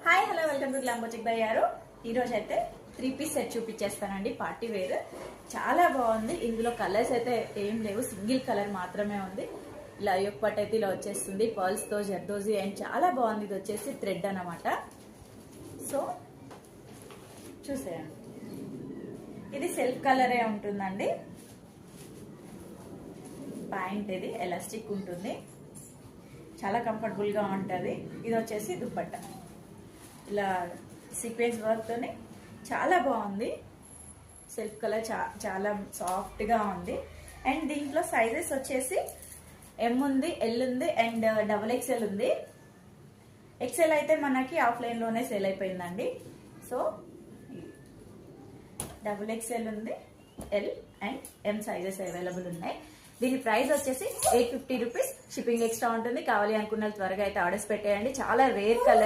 Hi hello welcome to గ్లాంబోచిక్ by యారో. ఈ రోజు అయితే 3 పీస్ సెట్ చూపించేస్తానండి. పార్టీ వేర్ చాలా బాగుంది. ఇందులో కలర్స్ అయితే ఏం లేవు, సింగిల్ కలర్ మాత్రమే ఉంది. ఇలా యోక్ పట్ అయితే ఇలా వచ్చేస్తుంది పర్ల్స్ తో జర్దోజీ అండ్ చాలా బాగుంది. ఇది వచ్చేసి థ్రెడ్ అన్నమాట. సో చూసేయండి, ఇది సెల్ఫ్ కలరే ఉంటుందండి. ప్యాంట్ ఇది ఎలాస్టిక్ ఉంటుంది, చాలా కంఫర్టబుల్ గా ఉంటుంది. ఇది వచ్చేసి దుప్పట్ట, ఇలా సీక్వెన్స్ వర్క్ తోనే చాలా బాగుంది. సెల్ఫ్ కలర్ చాలా సాఫ్ట్ గా ఉంది. అండ్ దీంట్లో సైజెస్ వచ్చేసి ఎం ఉంది, ఎల్ ఉంది అండ్ XXL ఉంది. ఎక్సెల్ అయితే మనకి ఆఫ్లైన్ లోనే సేల్ అయిపోయిందండి. సో XXL ఉంది, L and M sizes available ఉన్నాయి. దీని ప్రైస్ వచ్చేసి 850 రూపీస్. షిప్పింగ్ ఎక్స్ట్రా ఉంటుంది. కావాలి అనుకున్న త్వరగా అయితే ఆర్డర్స్ పెట్టేయండి. చాలా రేర్ కలర్.